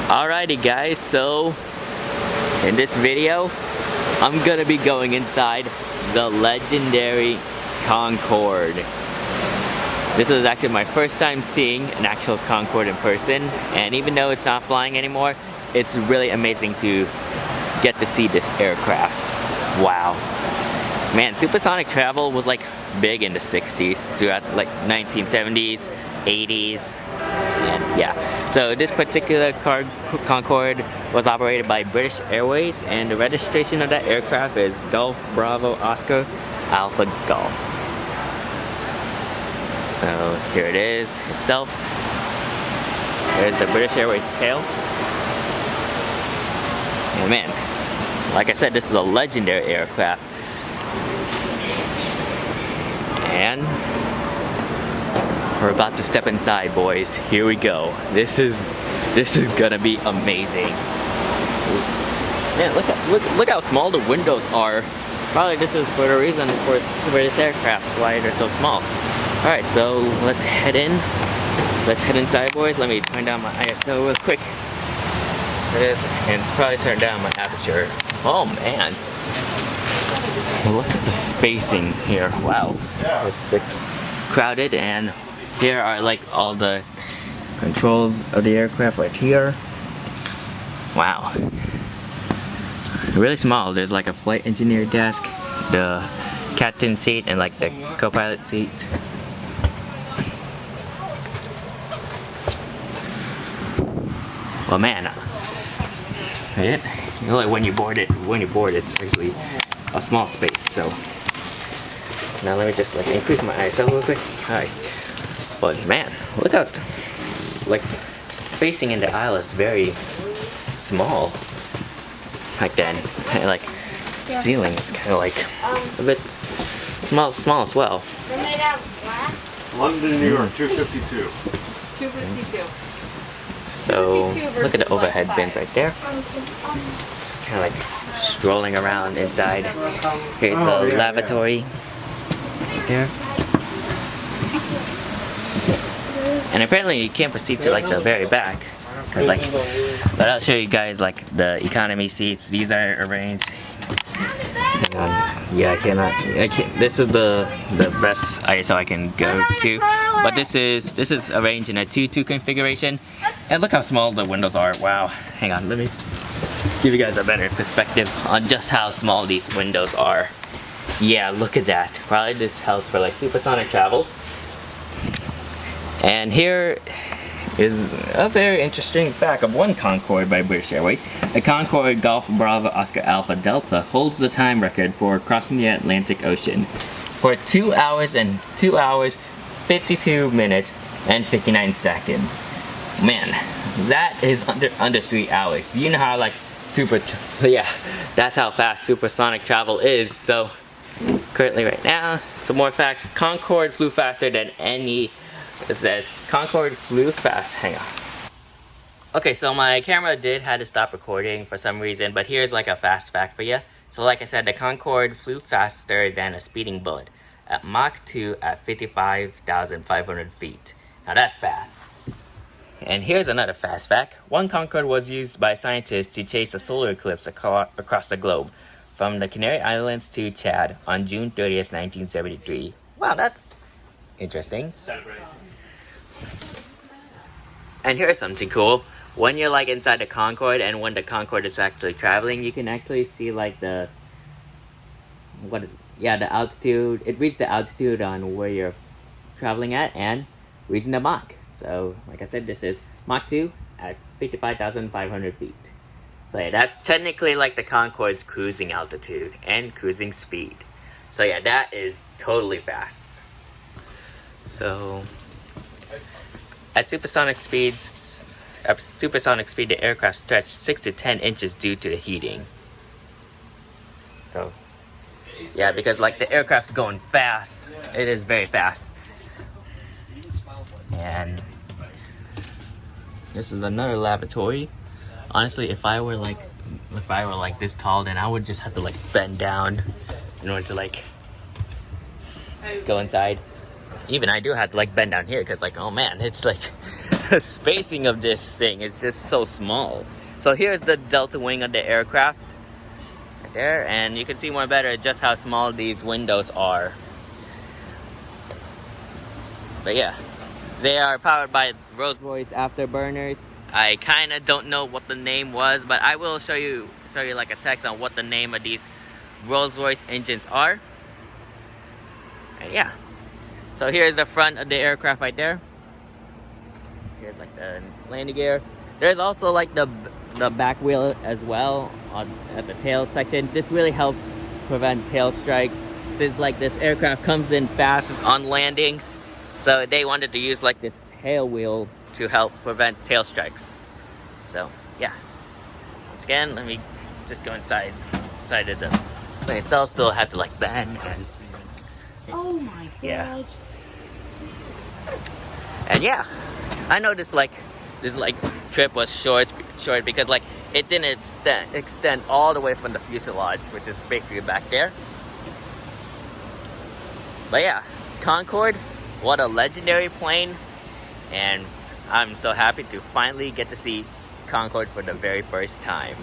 Alrighty guys, so in this video I'm gonna be going inside the legendary Concorde. This is actually my first time seeing an actual Concorde in person, and even though it's not flying anymore, it's really amazing to get to see this aircraft. Wow. Man, supersonic travel was like big in the 60s, throughout like 1970s, 80s, and yeah. So this particular Concorde was operated by British Airways, and the registration of that aircraft is Golf Bravo Oscar Alpha Golf. So here it is itself. There's the British Airways tail. And man, like I said, this is a legendary aircraft. And we're about to step inside, boys. Here we go. This is gonna be amazing. Man, look how small the windows are. Probably this is for the reason for this aircraft, why they're so small. Alright, so let's head in. Let's head inside, boys. Let me turn down my ISO real quick. And probably turn down my aperture. Oh man. Look at the spacing here. Wow. It's a bit crowded, and here are like all the controls of the aircraft right here. Wow. Really small. There's like a flight engineer desk, the captain seat, and like the co-pilot seat. Well, man, you know, like when you board it's actually a small space. So now let me just like increase my ISO real quick. Alright, but man, look out! Like spacing in the aisle is very small. Like then, like ceiling is kind of like a bit small as well. They're made out of black. London, New York, 252. 252. So look at the overhead bins right there. Just kind of like strolling around inside. Here's the lavatory right there. And apparently you can't proceed to like the very back, cause like, but I'll show you guys like the economy seats. These are arranged. Yeah, I can't. This is the best ISO I can go to. But this is arranged in a 2-2 configuration. And look how small the windows are. Wow. Hang on, let me give you guys a better perspective on just how small these windows are. Yeah, look at that. Probably this house for like supersonic travel. And here is a very interesting fact of one Concorde by British Airways. A Concorde Golf Bravo Oscar Alpha Delta holds the time record for crossing the Atlantic Ocean for 2 hours, 52 minutes, and 59 seconds. Man, that is under 3 hours. You know how like yeah, that's how fast supersonic travel is. So currently right now, some more facts. Concorde flew faster than any. It says Concorde flew fast. Hang on. Okay, so my camera had to stop recording for some reason, but here's like a fast fact for you. So like I said, the Concorde flew faster than a speeding bullet at Mach 2 at 55,500 feet. Now that's fast. And here's another fast fact. One Concorde was used by scientists to chase a solar eclipse across the globe, from the Canary Islands to Chad on June 30th, 1973. Wow, that's interesting. And here's something cool. When you're like inside the Concorde, and when the Concorde is actually traveling, you can actually see like the altitude. It reads the altitude on where you're traveling at, and reads in the Mach. So like I said, this is Mach 2 at 55,500 feet. So yeah, that's technically like the Concorde's cruising altitude and cruising speed. So yeah, that is totally fast. So at supersonic speed, the aircraft stretched 6 to 10 inches due to the heating. So yeah, because like the aircraft's going fast, it is very fast. And this is another lavatory. Honestly, if I were like this tall, then I would just have to like bend down in order to like go inside. Even I do have to like bend down here, because like, oh man, it's like the spacing of this thing is just so small. So here's the delta wing of the aircraft right there, and you can see more better just how small these windows are. But yeah, they are powered by Rolls-Royce afterburners. I kind of don't know what the name was, but I will show you like a text on what the name of these Rolls-Royce engines are. And yeah, so here's the front of the aircraft right there. Here's like the landing gear. There's also like the back wheel as well at the tail section. This really helps prevent tail strikes, since like this aircraft comes in fast on landings, so they wanted to use like this tail wheel to help prevent tail strikes. So yeah, once again, let me just go inside of the plane itself. Still have to like bend and Oh my god. yeah. And yeah, I noticed like this like trip was short because like it didn't extend all the way from the fuselage, which is basically back there. But yeah, Concorde, what a legendary plane, and I'm so happy to finally get to see Concorde for the very first time.